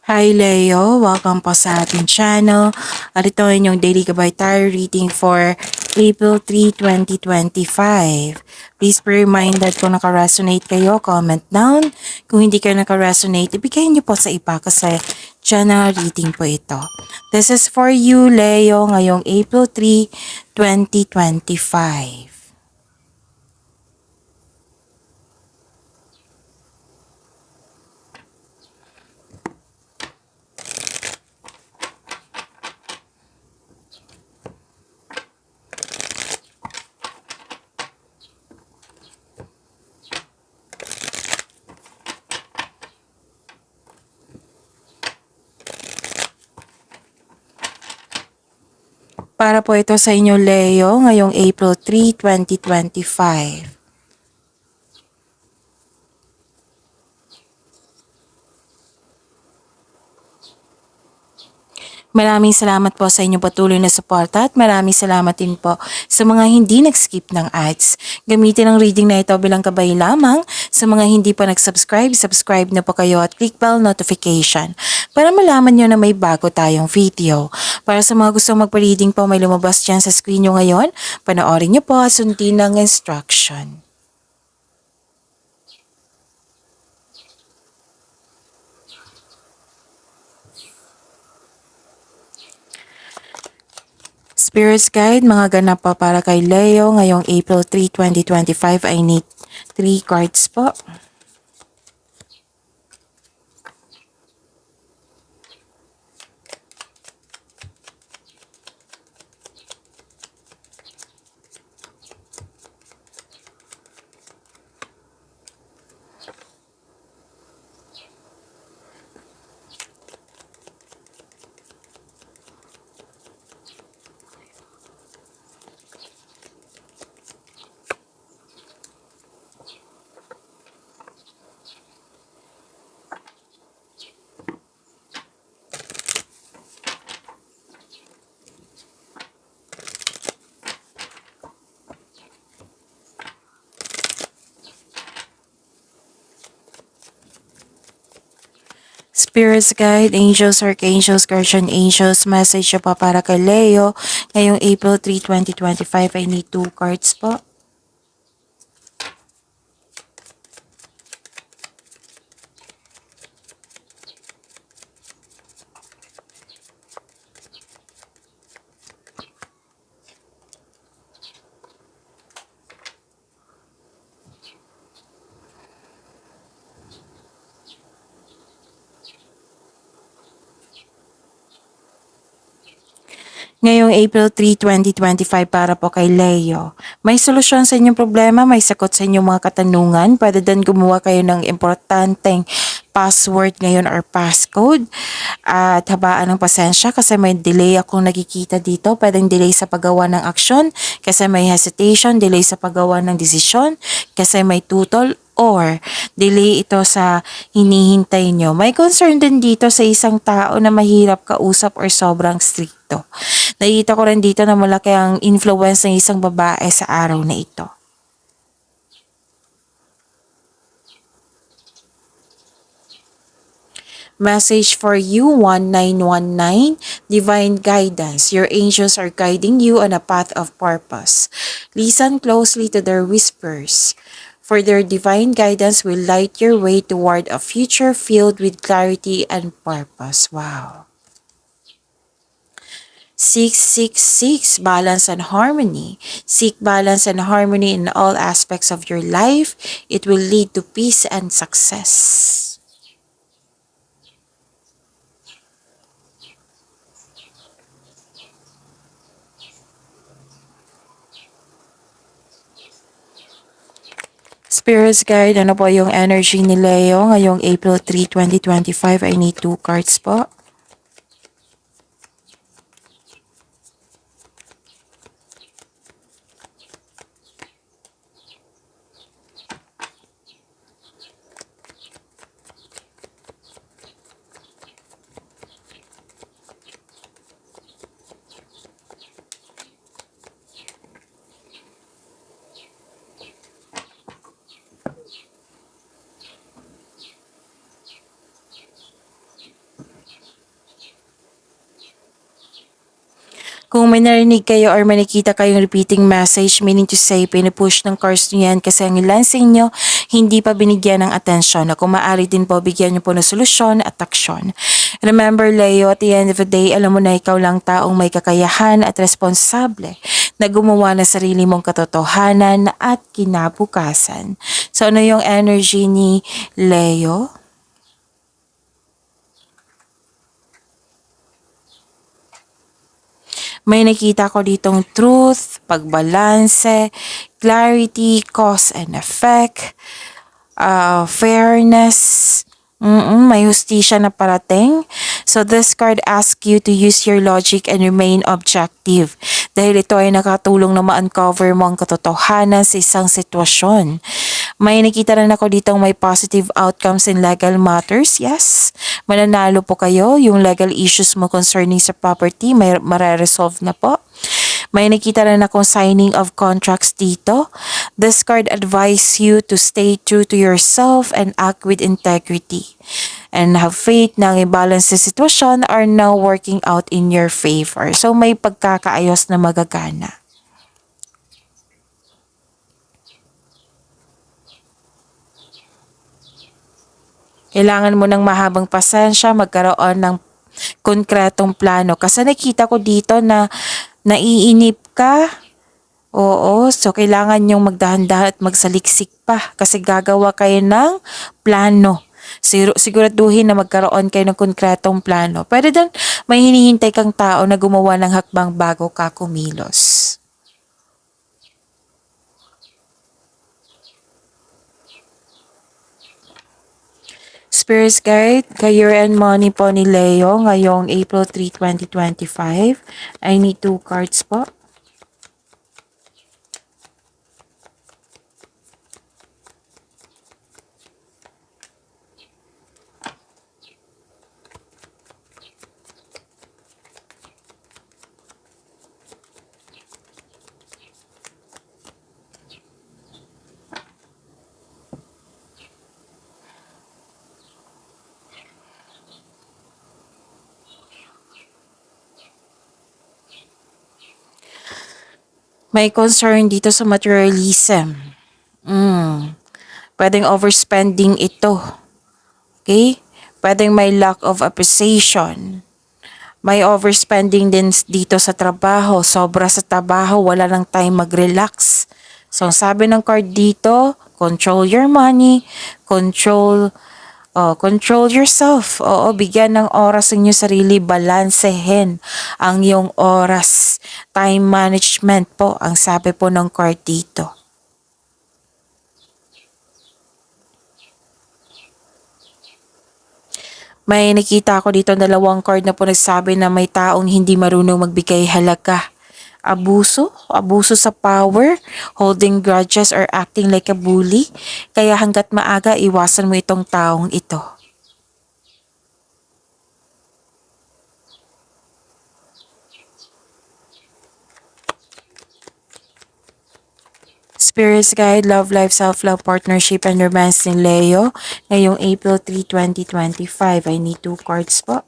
Hi Leo, welcome po sa ating channel. At ito ay inyong daily gabay tarot reading for April 3, 2025. Please be reminded kung naka-resonate kayo, comment down. Kung hindi kayo naka-resonate, ibigay niyo po sa iba kasi channel reading po ito. This is for you Leo ngayong April 3, 2025. Para po ito sa inyo Leo ngayong April 3, 2025. Maraming salamat po sa inyong patuloy na suporta at maraming salamat din po sa mga hindi nag-skip ng ads. Gamitin ang reading na ito bilang gabay lamang. Sa mga hindi pa nag-subscribe, subscribe na po kayo at click bell notification para malaman nyo na may bago tayong video. Para sa mga gustong magpa-reading po, may lumabas dyan sa screen nyo ngayon. Panoorin nyo po at sundin ang instruction. Spirits Guide, mga ganap pa para kay Leo ngayong April 3, 2025 I need 3 cards po. Spirits Guide, Angels, Archangels, Guardian Angels, message pa para kay Leo ngayong April 3, 2025. I need 2 cards po. Ngayong April 3, 2025 para po kay Leo. May solusyon sa inyong problema, may sagot sa inyong mga katanungan. Pwede din gumawa kayo ng importanteng password ngayon or passcode. At habaan ng pasensya kasi may delay akong nakikita dito. Pwedeng delay sa paggawa ng aksyon kasi may hesitation, delay sa paggawa ng desisyon kasi may tutol or delay ito sa hinihintay nyo. May concern din dito sa isang tao na mahirap kausap or sobrang stricto. Nakikita ko rin dito na malaki ang influence ng isang babae sa araw na ito. Message for you 1919, Divine Guidance. Your angels are guiding you on a path of purpose. Listen closely to their whispers, for their divine guidance will light your way toward a future filled with clarity and purpose. Wow. 666, balance and harmony. Seek balance and harmony in all aspects of your life. It will lead to peace and success. Spirits Guide, ano po yung energy ni Leo ngayong April 3, 2025? I need 2 cards po. Kung may narinig kayo or may nakita kayong repeating message, meaning to say, pinupush ng cards nyo yan kasi ang ilan sa inyo hindi pa binigyan ng atensyon na kung maaari din po bigyan nyo po ng solusyon at aksyon. Remember Leo, at the end of the day, alam mo na ikaw lang taong may kakayahan at responsable na gumawa ng sarili mong katotohanan at kinabukasan. So ano yung energy ni Leo? May nakita ko ditong truth, pagbalanse, clarity, cause and effect, fairness, may hustisya na parating. So this card asks you to use your logic and remain objective. Dahil ito ay nakatulong na ma-uncover mo ang katotohanan sa isang sitwasyon. May nakita rin ako ditong may positive outcomes in legal matters. Yes, mananalo po kayo. Yung legal issues mo concerning sa property, may mare-resolve na po. May nakita rin akong signing of contracts dito. This card advise you to stay true to yourself and act with integrity. And have faith na ang imbalance sa sitwasyon are now working out in your favor. So may pagkakaayos na magagana. Kailangan mo ng mahabang pasensya, magkaroon ng konkretong plano. Kasi nakita ko dito na naiinip ka. Oo, so kailangan yung magdahan-dahan at magsaliksik pa kasi gagawa kayo ng plano. Siguraduhin na magkaroon kayo ng konkretong plano. Pwede din may hinihintay kang tao na gumawa ng hakbang bago ka kumilos. Spirits Guide, Career and Money po ni Leo ngayong April 3, 2025. I need 2 cards po. May concern dito sa materialism. Pwedeng overspending ito. Okay? Pwedeng may lack of appreciation. May overspending din dito sa trabaho. Sobra sa trabaho, wala nang time mag-relax. So, sabi ng card dito, control your money, control yourself. Oo, bigyan ng oras ang inyong sarili, balansehin ang iyong oras. Time management po ang sabi po ng card dito. May nakita ako dito 2 card na po nagsabi na may taong hindi marunong magbigay halaga. Abuso sa power, holding grudges or acting like a bully. Kaya hanggat maaga, iwasan mo itong taong ito. Spirits Guide, Love Life, Self-Love, Partnership, and Romance ni Leo ngayong April 3, 2025. I need 2 cards po.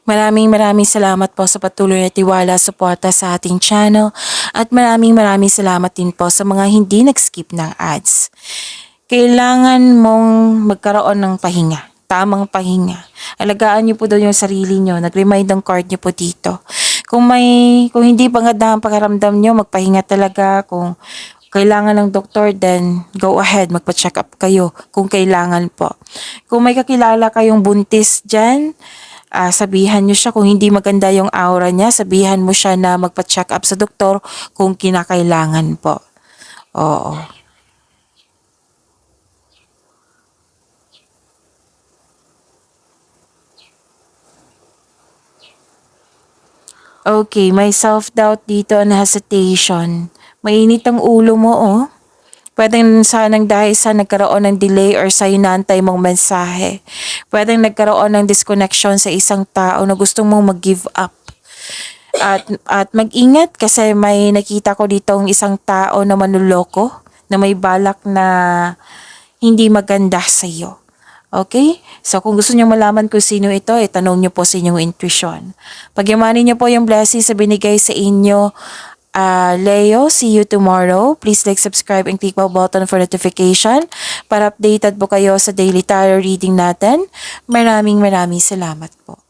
Maraming salamat po sa patuloy na tiwala, suporta sa ating channel at maraming salamat din po sa mga hindi nag-skip ng ads. Kailangan mong magkaroon ng pahinga, tamang pahinga. Alagaan niyo po daw yung sarili niyo. Nag-remind ang card niyo po dito. Kung hindi panganda ang pakiramdam niyo, magpahinga talaga. Kung kailangan ng doktor, then go ahead, magpa-check up kayo kung kailangan po. Kung may kakilala kayong buntis dyan, sabihan niyo siya kung hindi maganda yung aura niya, sabihan mo siya na magpa-check up sa doktor kung kinakailangan po. Oo. Okay, may self-doubt dito and hesitation. Mainit ang ulo mo, oh. Pwedeng sanang dahil sa nagkaroon ng delay or sa inantay mong mensahe. Pwedeng nagkaroon ng disconnection sa isang tao na gusto mong mag-give up. At mag-ingat kasi may nakita ko ditong isang tao na manloloko na may balak na hindi maganda sa iyo. Okay? So kung gusto niyo malaman kung sino ito, itanong niyo po sa inyong intuition. Pagyamanin niyo po yung blessings sa binigay sa inyo. Leo, see you tomorrow. Please like, subscribe, and click the button for notification para updated po kayo sa daily tarot reading natin. Maraming salamat po.